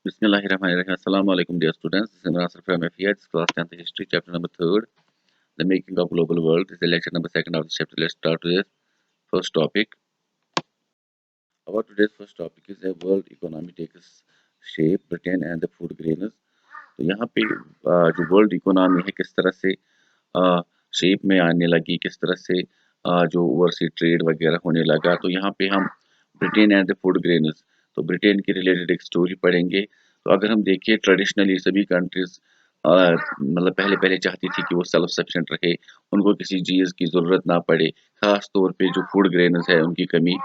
Bismillahirrahmanirrahim. Assalamu alaikum, dear students. This is Imran Sir from FEI. This is class 10th history, chapter number 3rd, the making of global world. This is the lecture number 2nd of the chapter. Let's start with this first topic. Our today's first topic is a world economy takes shape, Britain and the food grains. तो यहाँ पे जो world economy है किस तरह से shape में आने लगी, किस तरह से जो ओवरसी ट्रेड वगैरह होने लगा। तो यहाँ पे हम Britain and the food grains, तो ब्रिटेन के रिलेटेड एक स्टोरी पढ़ेंगे। तो अगर हम देखिए ट्रेडिशनली सभी कंट्रीज मतलब पहले पहले चाहती थी कि वो सेल्फ सफिशिएंट रहे, उनको किसी चीज़ की ज़रूरत ना पड़े, खास तौर पे जो फूड ग्रेन्स है उनकी कमी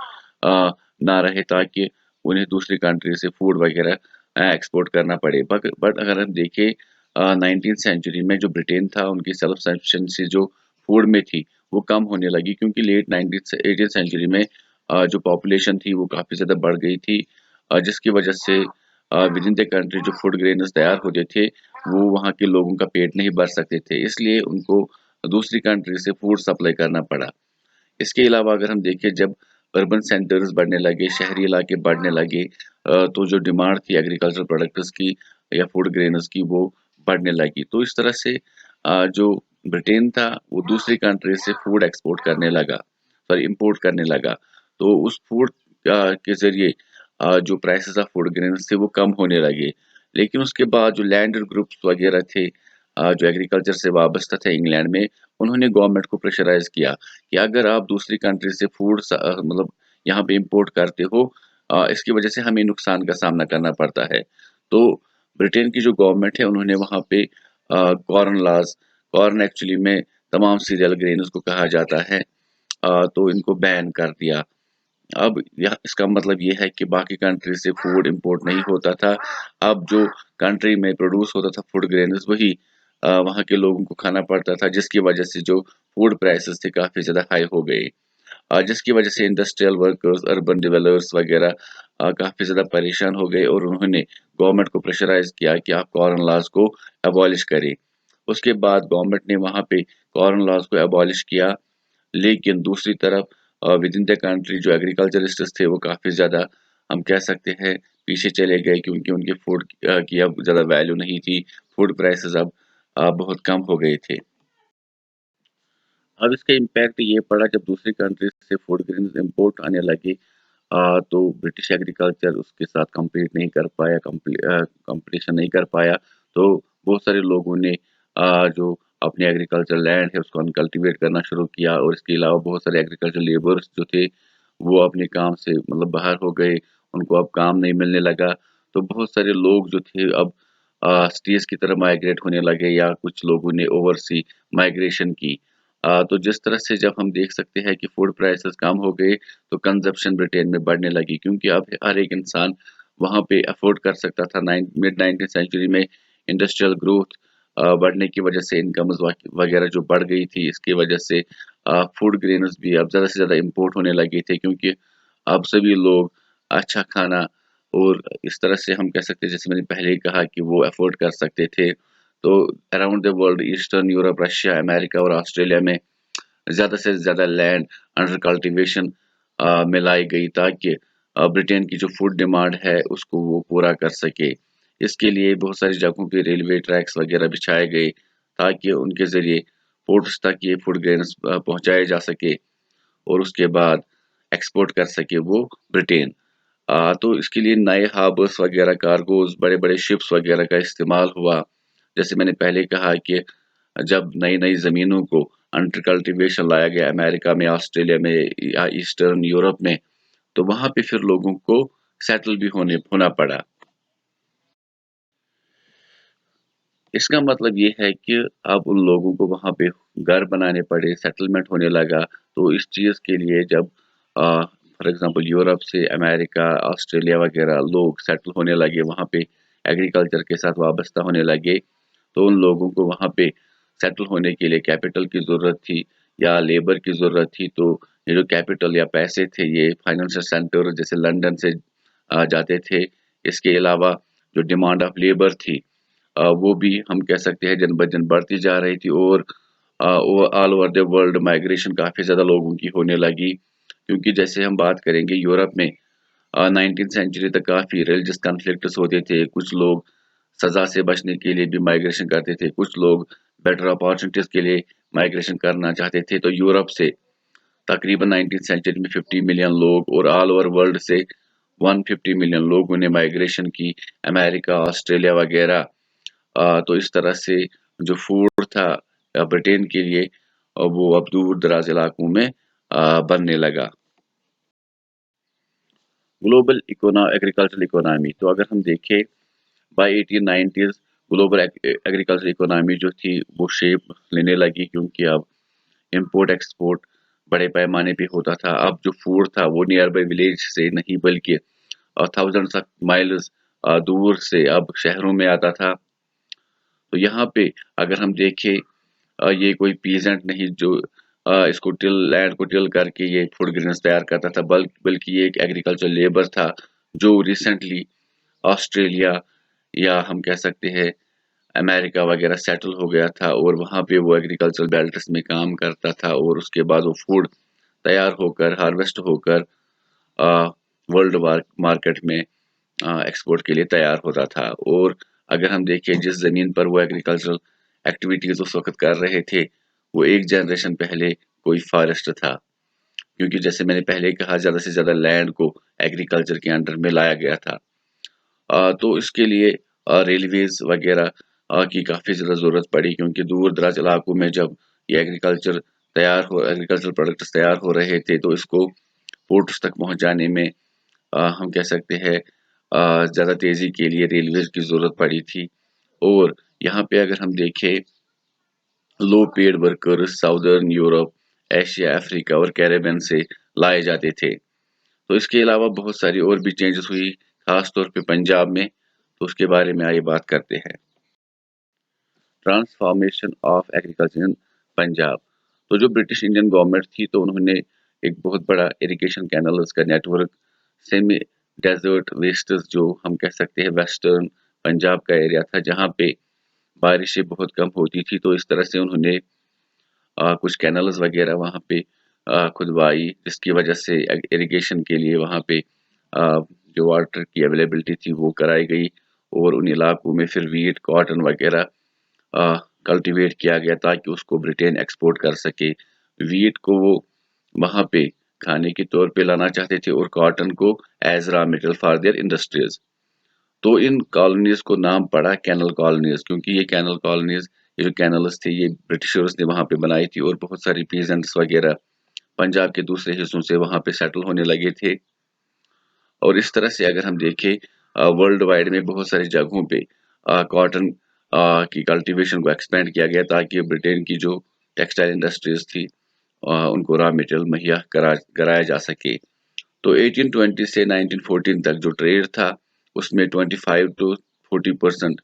ना रहे, ताकि उन्हें दूसरी कंट्री से फूड वगैरह एक्सपोर्ट करना पड़े। बट अगर हम देखें 19th सेंचुरी में जो ब्रिटेन था, उनकी सेल्फ सफिशिएंसी जो फूड में थी वो कम होने लगी, क्योंकि लेट 18th सेंचुरी में जो पॉपुलेशन थी वो काफ़ी ज़्यादा बढ़ गई थी, जिसकी वजह से विद इन द कंट्री जो फूड ग्रेन्स तैयार होते थे वो वहाँ के लोगों का पेट नहीं भर सकते थे, इसलिए उनको दूसरी कंट्री से फूड सप्लाई करना पड़ा। इसके अलावा अगर हम देखें जब अर्बन सेंटर्स बढ़ने लगे, शहरी इलाके बढ़ने लगे, तो जो डिमांड थी एग्रीकल्चर प्रोडक्ट्स की या फूड ग्रेन्स की वो बढ़ने लगी। तो इस तरह से जो ब्रिटेन था वो दूसरी कंट्री से फूड एक्सपोर्ट करने लगा, सॉरी इंपोर्ट करने लगा। तो उस फूड के जरिए जो प्राइसेस ऑफ फूड ग्रेन्स थे वो कम होने लगे। लेकिन उसके बाद जो लैंड ग्रुप्स वगैरह थे जो एग्रीकल्चर से वाबस्ता थे इंग्लैंड में, उन्होंने गवर्नमेंट को प्रेशराइज किया कि अगर आप दूसरी कंट्री से फूड मतलब यहाँ पे इंपोर्ट करते हो, इसकी वजह से हमें नुकसान का सामना करना पड़ता है। तो ब्रिटेन की जो गवर्नमेंट है उन्होंने वहाँ पे कॉर्न लॉज, कॉर्न एक्चुअली में तमाम सीरियल ग्रेन उसको कहा जाता है, तो इनको बैन कर दिया। अब यह इसका मतलब ये है कि बाकी कंट्री से फूड इंपोर्ट नहीं होता था। अब जो कंट्री में प्रोड्यूस होता था फूड ग्रेन्स वही वहाँ के लोगों को खाना पड़ता था, जिसकी वजह से जो फूड प्राइसेस थे काफ़ी ज़्यादा हाई हो गए, जिसकी वजह से इंडस्ट्रियल वर्कर्स, अर्बन डेवलपर्स वगैरह काफ़ी ज़्यादा परेशान हो गए, और उन्होंने गवर्नमेंट को प्रेशराइज किया कि आप कॉर्न लॉज को अबॉलिश करें। उसके बाद गवर्नमेंट ने वहाँ पे कॉर्न लॉज को अबॉलिश किया, लेकिन दूसरी तरफ विद इन द कंट्री जो एग्रीकल्चरिस्ट्स थे वो काफ़ी ज़्यादा, हम कह सकते हैं, पीछे चले गए, क्योंकि उनके फूड की अब ज़्यादा वैल्यू नहीं थी, फूड प्राइसेस अब बहुत कम हो गए थे। अब इसका इम्पैक्ट ये पड़ा जब दूसरी कंट्री से फूड ग्रेन्स इंपोर्ट आने लगे, तो ब्रिटिश एग्रीकल्चर उसके साथ compete नहीं कर पाया, कंपटीशन नहीं कर पाया। तो बहुत सारे लोगों ने जो अपने एग्रीकल्चर लैंड है उसको अनकल्टिवेट करना शुरू किया, और इसके अलावा बहुत सारे एग्रीकल्चर लेबर्स जो थे वो अपने काम से मतलब बाहर हो गए, उनको अब काम नहीं मिलने लगा। तो बहुत सारे लोग जो थे अब सिटीज़ की तरफ माइग्रेट होने लगे, या कुछ लोगों ने ओवरसी माइग्रेशन की। तो जिस तरह से जब हम देख सकते हैं कि फूड प्राइसेस कम हो गए, तो कंजप्शन ब्रिटेन में बढ़ने लगी, क्योंकि अब हर एक इंसान वहाँ पे अफोर्ड कर सकता था। मिड 19th सेंचुरी में इंडस्ट्रियल ग्रोथ बढ़ने की वजह से इनकम्स वगैरह जो बढ़ गई थी, इसकी वजह से फूड ग्रेन्स भी अब ज़्यादा से ज़्यादा इम्पोर्ट होने लगे थे, क्योंकि अब सभी लोग अच्छा खाना, और इस तरह से हम कह सकते हैं जैसे मैंने पहले ही कहा कि वो अफोर्ड कर सकते थे। तो around the world, eastern Europe, Russia, America और ऑस्ट्रेलिया में ज़्यादा से ज़्यादा लैंड अंडर कल्टीवेशन में लाई गई, ताकि ब्रिटेन की जो फूड डिमांड है उसको वो पूरा कर सके। इसके लिए बहुत सारी जगहों पे रेलवे ट्रैक्स वगैरह बिछाए गए, ताकि उनके ज़रिए पोर्ट्स तक ये फूड ग्रेन्स पहुँचाए जा सके, और उसके बाद एक्सपोर्ट कर सके वो ब्रिटेन। तो इसके लिए नए हार्बर्स वगैरह, कार्गोज़, बड़े-बड़े शिप्स वगैरह का इस्तेमाल हुआ। जैसे मैंने पहले कहा कि जब नई-नई ज़मीनों को अंडर कल्टीवेशन लाया गया अमेरिका में, ऑस्ट्रेलिया में या ईस्टर्न यूरोप में, तो वहाँ पे फिर लोगों को सेटल भी होना पड़ा। इसका मतलब ये है कि अब उन लोगों को वहाँ पे घर बनाने पड़े, सेटलमेंट होने लगा। तो इस चीज़ के लिए जब फॉर एग्ज़ाम्पल यूरोप से अमेरिका, ऑस्ट्रेलिया वगैरह लोग सेटल होने लगे, वहाँ पे एग्रीकल्चर के साथ वाबस्ता होने लगे, तो उन लोगों को वहाँ पे सेटल होने के लिए कैपिटल की ज़रूरत थी या लेबर की ज़रूरत थी। तो ये जो कैपिटल या पैसे थे ये फाइनेंशियल सेंटर जैसे लंदन से जाते थे। इसके अलावा जो डिमांड ऑफ लेबर थी वो भी हम कह सकते हैं दिन ब दिन बढ़ती जा रही थी, और all over the world migration काफ़ी ज़्यादा लोगों की होने लगी, क्योंकि जैसे हम बात करेंगे यूरोप में 19 سینچری تک کافی ریلیجس کنفلکٹس ہوتے تھے. کچھ لوگ سزا سے بچنے کے لیے بھی مائگریشن کرتے تھے, کچھ لوگ بیٹر اپارچونیٹیز کے لیے مائگریشن کرنا چاہتے تھے. تو یورپ سے تقریباً 19 سینچری میں 50 ملین لوگ اور آل اوور ورلڈ سے 150 ملین لوگوں نے مائگریشن کی, امریکہ, آسٹریلیا وغیرہ. تو اس طرح سے جو فوڈ تھا برٹین کے لیے وہ اب دور دراز علاقوں میں بننے لگا. گلوبل ایگریکلچرل اکانومی, تو اگر ہم دیکھیں by 1890s global agricultural economy جو تھی وہ شیپ لینے لگی, کیونکہ اب امپورٹ ایکسپورٹ بڑے پیمانے پہ ہوتا تھا. اب جو فوڈ تھا وہ نیئر بائی ولیج سے نہیں بلکہ تھاؤزنڈس آف مائلز دور سے اب شہروں میں آتا تھا. تو یہاں پہ اگر ہم دیکھیں یہ کوئی پیزنٹ نہیں جو اس کو لینڈ کو ٹل کر کے یہ فوڈ گرینز تیار کرتا تھا, بلکہ یہ ایک ایگریکلچر لیبر تھا جو ریسنٹلی آسٹریلیا یا ہم کہہ سکتے ہیں امریکہ وغیرہ سیٹل ہو گیا تھا, اور وہاں پہ وہ ایگریکلچر بیلٹس میں کام کرتا تھا, اور اس کے بعد وہ فوڈ تیار ہو کر ہارویسٹ ہو کر ورلڈ مارکیٹ میں ایکسپورٹ کے لیے تیار ہوتا تھا. اور اگر ہم دیکھیں جس زمین پر وہ ایگریکلچرل ایکٹیویٹیز اس وقت کر رہے تھے وہ ایک جنریشن پہلے کوئی فارسٹ تھا, کیونکہ جیسے میں نے پہلے کہا زیادہ سے زیادہ لینڈ کو ایگریکلچر کے انڈر میں لایا گیا تھا. تو اس کے لیے ریلویز وغیرہ کی کافی زیادہ ضرورت پڑی, کیونکہ دور دراز علاقوں میں جب یہ ایگریکلچر پروڈکٹس تیار ہو رہے تھے تو اس کو پورٹس تک پہنچانے میں ہم کہہ سکتے ہیں زیادہ تیزی کے لیے ریلویز کی ضرورت پڑی تھی. اور یہاں پہ اگر ہم دیکھیں low paid workers southern Europe, Asia, Africa اور کیریبین سے لائے جاتے تھے. تو اس کے علاوہ بہت ساری اور بھی چینجز ہوئی, خاص طور پہ پنجاب میں, تو اس کے بارے میں آئیے بات کرتے ہیں. ٹرانسفارمیشن آف ایگریکلچر ان پنجاب, تو جو برٹش انڈین گورنمنٹ تھی تو انہوں نے ایک بہت بڑا اریگیشن کینلز کا نیٹ ورک سیمی ڈیزرٹ ویسٹز جو ہم کہہ سکتے ہیں ویسٹرن پنجاب کا ایریا تھا جہاں پہ بارشیں بہت کم ہوتی تھی, تو اس طرح سے انہوں نے کچھ کینلز وغیرہ وہاں پہ کھدوائی, جس کی وجہ سے اریگیشن کے لیے وہاں پہ جو واٹر کی اویلیبلٹی تھی وہ کرائی گئی, اور ان علاقوں میں پھر ویٹ, کاٹن وغیرہ کلٹیویٹ کیا گیا تاکہ اس کو برٹین ایکسپورٹ کر سکے. ویٹ کو وہ وہاں پہ کھانے کے طور پہ لانا چاہتے تھے اور کاٹن کو as raw material for their industries. تو ان کالونیز کو نام پڑا کینل کالونیز, کیونکہ یہ کینل کالونیز, یہ جو کینلز تھے یہ برٹشرز نے وہاں پہ بنائی تھی, اور بہت ساری پیزنٹس وغیرہ پنجاب کے دوسرے حصوں سے وہاں پہ سیٹل ہونے لگے تھے. اور اس طرح سے اگر ہم دیکھیں ورلڈ وائڈ میں بہت ساری جگہوں پہ کاٹن کی کلٹیویشن کو ایکسپینڈ کیا گیا تاکہ برٹین کی جو ٹیکسٹائل انڈسٹریز تھی ان کو را مٹیریل مہیا کرایا جا سکے. تو 1820 سے 1914 تک جو ٹریڈ تھا اس میں 25 to 40%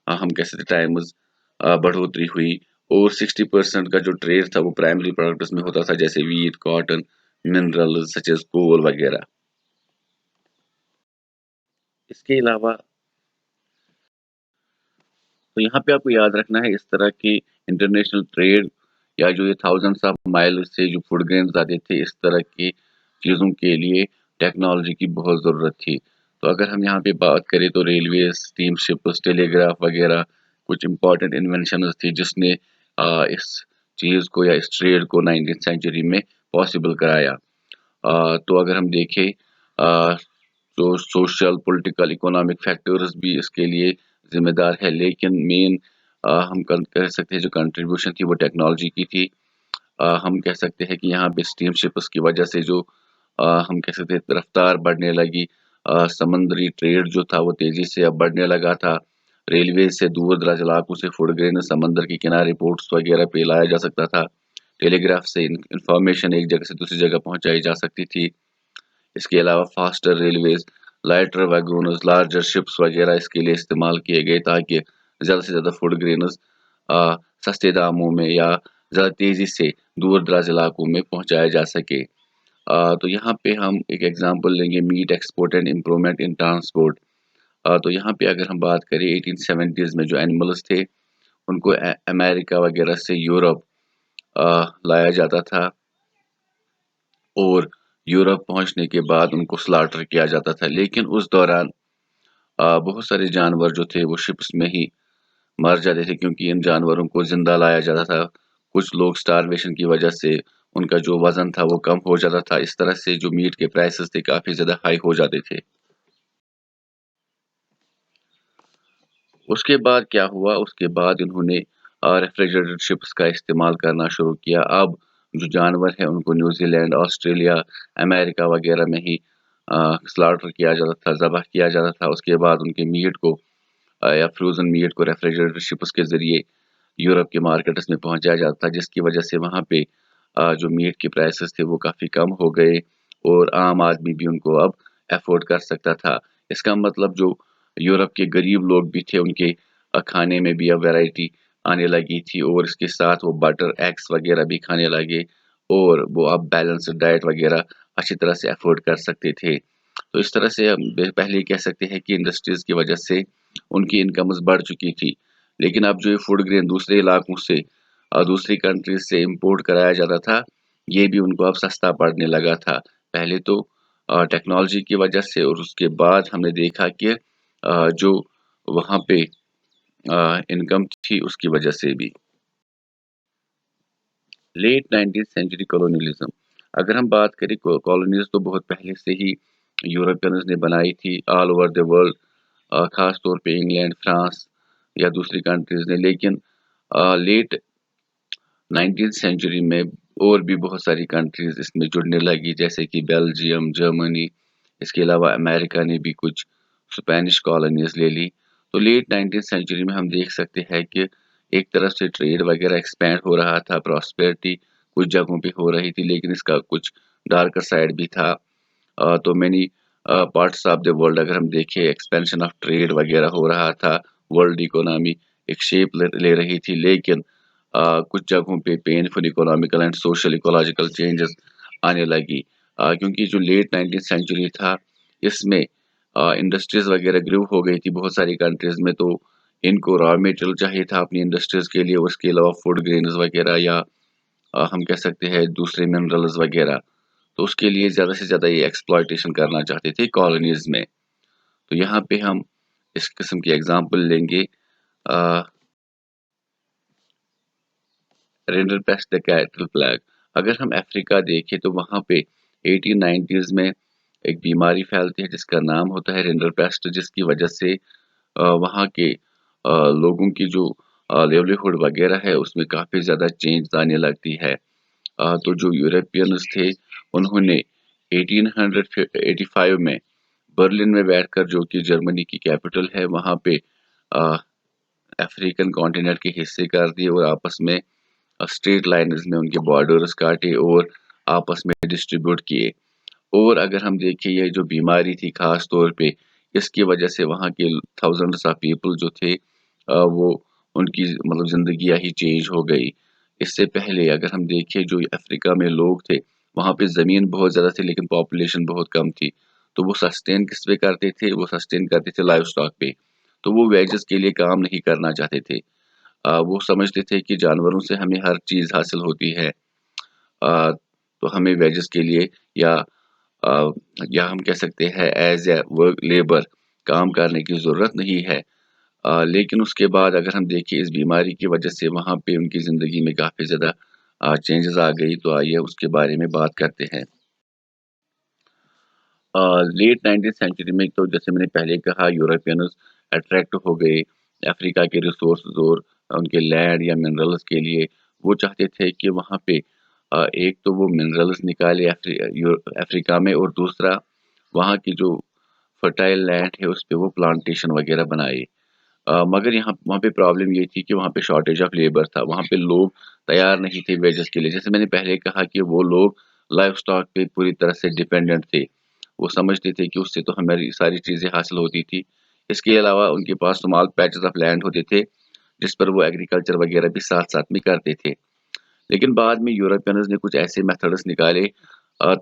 ہم کہہ سکتے ٹائمز بڑھوتری ہوئی, اور 60% کا جو ٹریڈ تھا وہ پرائمری پروڈکٹس میں ہوتا تھا جیسے wheat, cotton, mineral such as coal وغیرہ. اس کے علاوہ تو یہاں پہ آپ کو یاد رکھنا ہے اس طرح کی انٹرنیشنل ٹریڈ یا جو یہ تھاؤزنڈس آف مائل سے جو فوڈ گرینز آتے تھے, اس طرح کی چیزوں کے لیے ٹیکنالوجی کی بہت ضرورت تھی. تو اگر ہم یہاں پہ بات کریں تو ریلویز, اسٹیم شپس, ٹیلی گراف وغیرہ کچھ امپورٹنٹ انوینشنز تھی جس نے اس چیز کو یا اس ٹریڈ کو 19th سینچری میں پاسبل کرایا. تو اگر ہم دیکھیں جو سوشل, پولیٹیکل, اکنامک فیکٹرز بھی اس کے لیے ذمہ دار ہے, لیکن مین ہم کہہ سکتے ہیں جو کنٹریبیوشن تھی وہ ٹیکنالوجی کی تھی. ہم کہہ سکتے ہیں کہ یہاں پہ اسٹیم شپس کی وجہ سے جو ہم کہہ سکتے ہیں رفتار بڑھنے لگی, سمندری ٹریڈ جو تھا وہ تیزی سے اب بڑھنے لگا تھا. ریلویز سے دور دراز علاقوں سے فوڈ گرین سمندر کے کنارے پورٹس وغیرہ پہ لایا جا سکتا تھا. ٹیلی گراف سے انفارمیشن ایک جگہ سے دوسری جگہ پہنچائی جا سکتی تھی. اس کے علاوہ faster railways, lighter wagons, larger ships وغیرہ اس کے لیے استعمال کیے گئے تاکہ زیادہ سے زیادہ فوڈ گرینز سستے داموں میں یا زیادہ تیزی سے دور دراز علاقوں میں پہنچایا جا سکے. تو یہاں پہ ہم ایک ایگزامپل لیں گے meat export and improvement in transport. تو یہاں پہ اگر ہم بات کریں 1870s میں جو اینیملز تھے ان کو امریکہ وغیرہ سے یورپ لایا جاتا تھا, اور यूरोप पहुंचने के बाद उनको स्लाटर किया जाता था। लेकिन उस दौरान बहुत सारे जानवर जो थे वो शिप्स में ही मर जाते थे, क्योंकि इन जानवरों को जिंदा लाया जाता था। कुछ लोग स्टारवेशन की वजह से उनका जो वजन था वो कम हो जाता था। इस तरह से जो मीट के प्राइसेस थे काफी ज्यादा हाई हो जाते थे। उसके बाद क्या हुआ, उसके बाद इन्होंने रेफ्रिजरेटेड शिप्स का इस्तेमाल करना शुरू किया। अब जो जानवर है उनको न्यूजीलैंड, ऑस्ट्रेलिया, अमेरिका वगैरह में ही स्लाटर किया जाता था, ज़बह किया जाता था। उसके बाद उनके मीट को या फ्रोजन मीट को रेफ्रिजरेटेड शिप्स के ज़रिए यूरोप के मार्केट्स में पहुंचाया जाता था, जिसकी वजह से वहाँ पे जो मीट के प्राइसेस थे वो काफ़ी कम हो गए और आम आदमी भी उनको अब अफोर्ड कर सकता था। इसका मतलब जो यूरोप के गरीब लोग भी थे उनके खाने में भी अब वैरायटी आने लगी थी, और इसके साथ वो बटर, एग्स वगैरह भी खाने लगे, और वो अब बैलेंस्ड डाइट वगैरह अच्छी तरह से अफोर्ड कर सकते थे। तो इस तरह से हम पहले कह सकते हैं कि इंडस्ट्रीज की वजह से उनकी इनकम्स बढ़ चुकी थी। लेकिन अब जो ये फूड ग्रेन दूसरे इलाकों से दूसरी कंट्रीज से इंपोर्ट कराया जाता था, ये भी उनको अब सस्ता पड़ने लगा था। पहले तो टेक्नोलॉजी की वजह से, और उसके बाद हमने देखा कि जो वहाँ पे इनकम थी उसकी वजह से भी। Late 19th century colonialism. अगर हम बात करें, कॉलोनीज तो बहुत पहले से ही यूरोपियंस ने बनाई थी ऑल ओवर द वर्ल्ड, खास तौर पे इंग्लैंड, फ्रांस या दूसरी कंट्रीज ने। लेकिन लेट 19th सेंचुरी में और भी बहुत सारी कंट्रीज इसमें जुड़ने लगी, जैसे कि बेल्जियम, जर्मनी, इसके अलावा अमेरिका ने भी कुछ स्पेनिश कॉलोनीज ले ली। तो लेट 19th सेंचुरी में हम देख सकते हैं कि एक तरफ से ट्रेड वगैरह एक्सपेंड हो रहा था, प्रॉस्पेरिटी कुछ जगहों पे हो रही थी, लेकिन इसका कुछ डार्कर साइड भी था। तो many parts of the world अगर हम देखें, एक्सपेंशन ऑफ ट्रेड वगैरह हो रहा था, वर्ल्ड इकोनॉमी एक शेप ले रही थी। लेकिन कुछ जगहों पे painful economical and social ecological changes आने लगी, क्योंकि जो लेट 19th सेंचुरी था इसमें इंडस्ट्रीज वगैरह ग्रो हो गई थी बहुत सारी कंट्रीज में। तो इनको रॉ मटेरियल चाहिए था अपनी इंडस्ट्रीज के लिए, उसके अलावा फूड ग्रेन्स वगैरह, या हम कह सकते हैं दूसरे मिनरल्स वगैरह। तो उसके लिए ज़्यादा से ज़्यादा ये एक्सप्लॉयटेशन करना चाहते थे कॉलोनीज में। तो यहाँ पे हम इस किस्म की एग्जांपल लेंगे, रिंडरपेस्ट द कैटल प्लेग। अगर हम अफ्रीका देखें तो वहाँ पे 1890s में एक बीमारी फैलती है जिसका नाम होता है रिंडरपेस्ट, जिसकी वजह से वहाँ के लोगों की जो लिवलीहुड वगैरह है उसमें काफ़ी ज़्यादा चेंज आने लगती है। तो जो यूरोपियंस थे उन्होंने 1885 में बर्लिन में बैठकर, जो कि जर्मनी की कैपिटल है, वहाँ पे अफ्रीकन कॉन्टिनेंट के हिस्से कर दिए और आपस में स्ट्रेट लाइन्स में उनके बॉर्डर्स काटे और आपस में डिस्ट्रीब्यूट किए। और अगर हम देखें, ये जो बीमारी थी खास तौर पे, इसकी वजह से वहाँ के थाउजेंड्स ऑफ पीपल जो थे वो उनकी मतलब ज़िंदगियाँ ही चेंज हो गई। इससे पहले अगर हम देखें, जो अफ्रीका में लोग थे वहाँ पे ज़मीन बहुत ज़्यादा थी लेकिन पॉपुलेशन बहुत कम थी। तो वो सस्टेन किस पे करते थे, वो सस्टेन करते थे लाइव स्टॉक पे। तो वो वेजेस के लिए काम नहीं करना चाहते थे। वो समझते थे कि जानवरों से हमें हर चीज़ हासिल होती है, तो हमें वेजेस के लिए या अ, या हम कह सकते हैं एज ए वर्क लेबर काम करने की ज़रूरत नहीं है। लेकिन उसके बाद अगर हम देखें, इस बीमारी की वजह से वहाँ पे उनकी ज़िंदगी में काफ़ी ज़्यादा चेंजेस आ गई। तो आइए उसके बारे में बात करते हैं। लेट 19th सेंचुरी में तो जैसे मैंने पहले कहा, यूरोपियंस अट्रैक्ट हो गए अफ्रीका के रिसोर्स और उनके लैंड या मिनरल्स के लिए। वो चाहते थे कि वहाँ पे एक तो वो मिनरल्स निकाले अफ्रीका में, और दूसरा वहाँ की जो फर्टाइल लैंड है उस पे वो प्लांटेशन वगैरह बनाए। मगर यहाँ वहाँ पे प्रॉब्लम ये थी कि वहाँ पे शॉर्टेज ऑफ लेबर था, वहाँ पे लोग तैयार नहीं थे वेजेस के लिए। जैसे मैंने पहले कहा कि वो लोग लाइव स्टॉक पे पूरी तरह से डिपेंडेंट थे। वो समझते थे कि उससे तो हमारी सारी चीज़ें हासिल होती थी। इसके अलावा उनके पास स्मॉल पैचेस ऑफ लैंड होते थे जिस पर वो एग्रीकल्चर वगैरह भी साथ साथ में करते थे। लेकिन बाद में यूरोपियंस ने कुछ ऐसे मेथड्स निकाले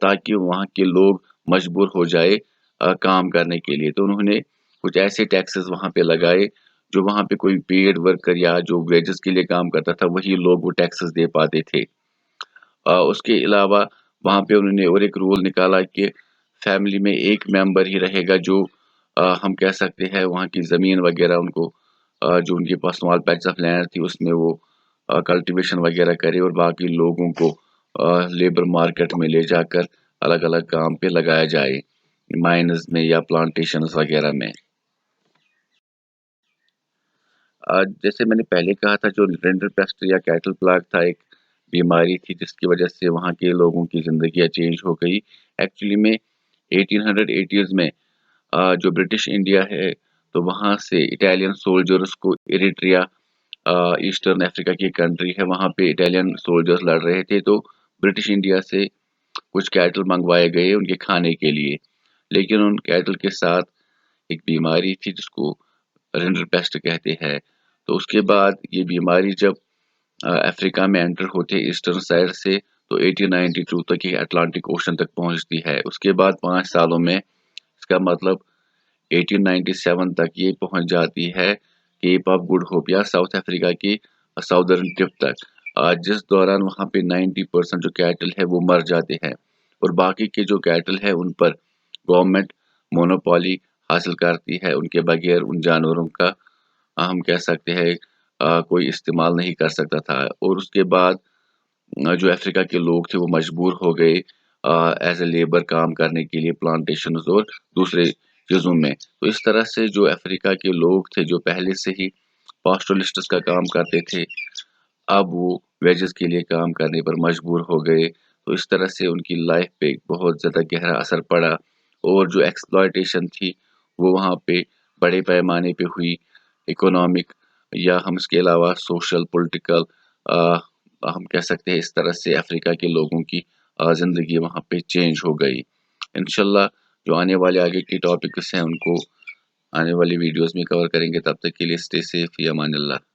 ताकि वहाँ के लोग मजबूर हो जाए काम करने के लिए। तो उन्होंने कुछ ऐसे टैक्सेस वहाँ पे लगाए, जो वहाँ पे कोई पेड वर्कर या जो वेजेस के लिए काम करता था वही लोग वो टैक्सेस दे पाते थे। उसके अलावा वहाँ पे उन्होंने और एक रूल निकाला कि फैमिली में एक मेंबर ही रहेगा जो हम कह सकते हैं वहाँ की ज़मीन वगैरह उनको जो उनके पास स्मॉल पैच ऑफ लैंड थी उसमें वो कल्टीवेशन वगैरह करे और बाकी लोगों को लेबर मार्केट में ले जाकर अलग अलग काम पे लगाया जाए, माइन्स में या प्लांटेशंस वगैरह में। जैसे मैंने पहले कहा था, जो रिंडरपेस्ट या कैटल प्लाग था, एक बीमारी थी जिसकी वजह से वहाँ के लोगों की ज़िंदगी चेंज हो गई। एक्चुअली में 1880s में जो ब्रिटिश इंडिया है, तो वहाँ से इटालियन सोल्जर्स को इरिट्रिया, ईस्टर्न अफ्रीका की कंट्री है, वहाँ पे इटालियन सोल्जर्स लड़ रहे थे, तो ब्रिटिश इंडिया से कुछ कैटल मंगवाए गए उनके खाने के लिए। लेकिन उन कैटल के साथ एक बीमारी थी जिसको रिंडरपेस्ट कहते हैं। तो उसके बाद ये बीमारी जब अफ्रीका में एंटर होते ईस्टर्न साइड से, तो 1892 तक ये अटलांटिक ओशन तक पहुंचती है। उसके बाद 5 सालों में, इसका मतलब 1897 तक ये पहुंच जाती है केप ऑफ गुड होप या साउथ अफ्रीका की साउदर्न टिप तक, जिस दौरान वहाँ पे 90% जो कैटल है वो मर जाते हैं और बाकी के जो कैटल है उन पर गवर्नमेंट मोनोपोली हासिल करती है। उनके बगैर उन जानवरों का हम कह सकते हैं कोई इस्तेमाल नहीं कर सकता था। और उसके बाद जो अफ्रीका के लोग थे वो मजबूर हो गए एज ए लेबर काम करने के लिए प्लांटेशन और दूसरे चीज़ों में। तो इस तरह से जो अफ्रीका के लोग थे जो पहले से ही पास्टोरलिस्ट्स का काम करते थे, अब वो वेजेस के लिए काम करने पर मजबूर हो गए। तो इस तरह से उनकी लाइफ पे बहुत ज़्यादा गहरा असर पड़ा और जो एक्सप्लॉयटेशन थी वो वहाँ पे बड़े पैमाने पे हुई। इकोनॉमिक या हम इसके अलावा सोशल पॉलिटिकल, हम कह सकते हैं इस तरह से अफ्रीका के लोगों की ज़िंदगी वहाँ पे चेंज हो गई। इंशाल्लाह जो आने वाले आगे की टॉपिक्स हैं उनको आने वाली वीडियोस में कवर करेंगे। तब तक के लिए स्टे सेफ, या अमान अल्लाह।